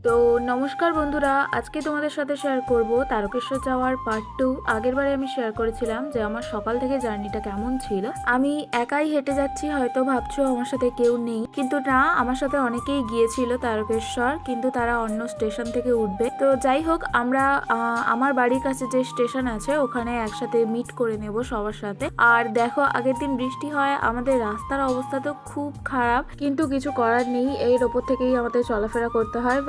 তো নমস্কার বন্ধুরা, আজকে তোমাদের সাথে শেয়ার করব তারকেশ্বর যাওয়ার পার্ট 2। আগেরবারে আমি শেয়ার করেছিলাম যে আমার সকাল থেকে জার্নিটা কেমন ছিল। আমি একাই হেঁটে যাচ্ছি, হয়তো ভাবছো আমার সাথে কেউ নেই, কিন্তু না, আমার সাথে অনেকেই গিয়েছিল তারকেশ্বর, কিন্তু তারা অন্য স্টেশন থেকে উঠবে। তো যাই হোক, আমরা আমার বাড়ির কাছে যে স্টেশন আছে ওখানে একসাথে মিট করে নেব সবার সাথে। আর দেখো, আগের দিন বৃষ্টি হয়, আমাদের রাস্তার অবস্থা তো খুব খারাপ, কিন্তু কিছু করার নেই, এর ওপর থেকেই আমাদের চলাফেরা করতে হয়।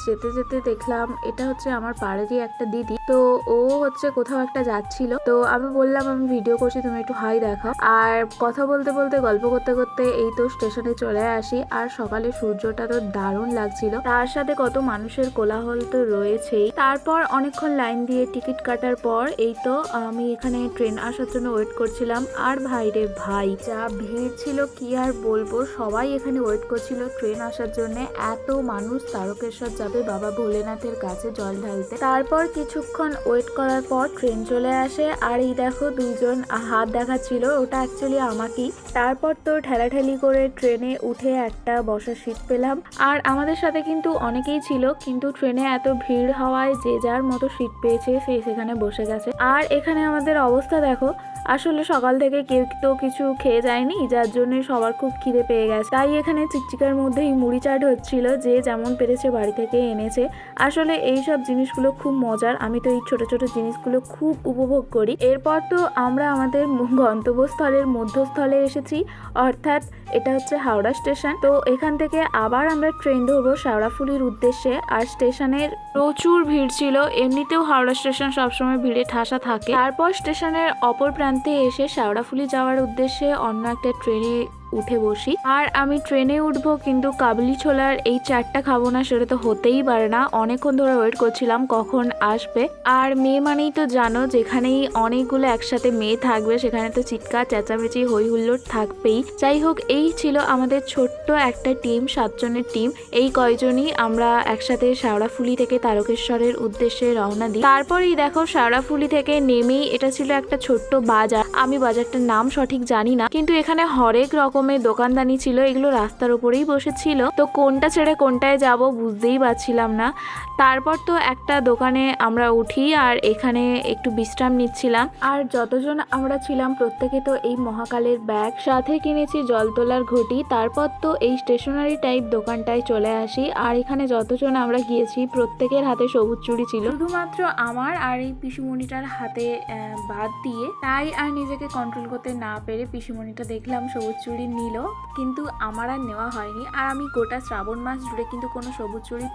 যেতে যেতে দেখলাম এটা হচ্ছে আমার পাড়ারই একটা দিদি, তো ও হচ্ছে কোথাও একটা যাচ্ছিল। তো আমি বললাম আমি ভিডিও করছি, তুমি একটু হাই দেখাও। আর কথা বলতে বলতে গল্প করতে করতে এই তো স্টেশনে চলে আসি। আর সকালে সূর্যটা তো দারুণ লাগছিল, তার সাথে কত মানুষের কোলাহল তো রয়েছেই। তারপর অনেকক্ষণ লাইন দিয়ে টিকিট কাটার পর এই তো আমি এখানে ট্রেন আসার জন্য ওয়েট করছিলাম। আর ভাই রে ভাই, যা ভিড় ছিল কি আর বলবো, সবাই এখানে ওয়েট করছিল ট্রেন আসার জন্য। এত মানুষ তারকেশ্বর যাবে বাবা ভোলেনাথের কাছে জল ঢালতে। তারপর কিছুক্ষণ ওয়েট করার পর ট্রেন চলে আসে। আর এই দেখো, দুইজন হাত দেখাচ্ছিল, ওটা অ্যাকচুয়ালি আমাকেই। তারপর তো ঠেলাঠেলি করে ট্রেনে উঠে একটা বসার সিট পেলাম। আর আমাদের সাথে কিন্তু অনেকেই ছিল, কিন্তু ট্রেনে এত ভিড় হওয়ায় যে যার মতো সিট পেয়েছে সে সেখানে বসে গেছে। আর এখানে আমাদের অবস্থা দেখো, আসলে সকাল থেকে কেউ তো কিছু খেয়ে যায়নি, যার জন্য সবার খুব খিদে পেয়ে গেছে। তাই এখানে চিকচিকার মধ্যেই মুড়ি চাট হচ্ছিল, যে যেমন পেরেছে বাড়ি থেকে এনেছে। আসলে এই সব জিনিসগুলো খুব মজার, আমি তো এই ছোট ছোট জিনিসগুলো খুব উপভোগ করি। এরপর তো আমরা আমাদের গন্তব্যস্থলের মধ্যস্থলে এসেছি, অর্থাৎ এটা হচ্ছে হাওড়া স্টেশন। তো এখান থেকে আবার আমরা ট্রেন ধরবো শেওড়াফুলির উদ্দেশ্যে। আর স্টেশনের প্রচুর ভিড় ছিল, এমনিতেও হাওড়া স্টেশন সবসময় ভিড়ে ঠাসা থাকে। তারপর স্টেশনের অপর প্রান্তে এসে শেওড়াফুলি যাওয়ার উদ্দেশ্যে অন্য একটা ট্রেনে উঠে বসি। আর আমি ট্রেনে উঠবো, কিন্তু কাবলি ছোলার এই চাটটা খাবো না, সেটা তো হতেই পারে না। অনেকক্ষণ ধরে ওয়েট করছিলাম কখন আসবে। আর মেয়ে মানেই তো জানো, যেখানেই অনেকগুলো একসাথে মেয়ে থাকবে সেখানে তো চিৎকার চেঁচামেচি হই হুল্লোড় থাকবেই। যাই হোক, এই ছিল আমাদের ছোট্ট একটা টিম, 7 জনের টিম। এই কয়জনই আমরা একসাথে শেওড়াফুলি থেকে তারকেশ্বরের উদ্দেশ্যে রওনা দিই। তারপরেই দেখো, শেওড়াফুলি থেকে নেমেই এটা ছিল একটা ছোট্ট বাজার। আমি বাজারটার নাম সঠিক জানি না, কিন্তু এখানে হরেক রকমের দোকানদানি ছিল, এগুলো রাস্তার উপরেই বসেছিল। তো কোনটা ছেড়ে কোনটায় যাব বুঝতেই পারছিলাম না। তারপর তো একটা দোকানে আমরা উঠি, আর এখানে একটু বিশ্রাম নিচ্ছিলাম। আর যতজন আমরা ছিলাম প্রত্যেকে তো এই মহাকালের ব্যাগ সাথে কিনেছি, জল তোলার ঘটি। তারপর তো এই স্টেশনারি টাইপ দোকানটায় চলে আসি। আর এখানে যতজন আমরা গিয়েছি প্রত্যেকের হাতে সবুজ চুড়ি ছিল, শুধুমাত্র আমার আর এই পিসুমণিটার হাতে বাদ দিয়ে। তাই আর নিজেকে কন্ট্রোল করতে না পেরে পিসুমণিটা দেখলাম সবুজ চুড়ি নিল, কিন্তু আমার আর নেওয়া হয়নি। আর আমি গোটা শ্রাবণ মাস জুড়ে কিন্তু কোনো সবুজ চুড়ি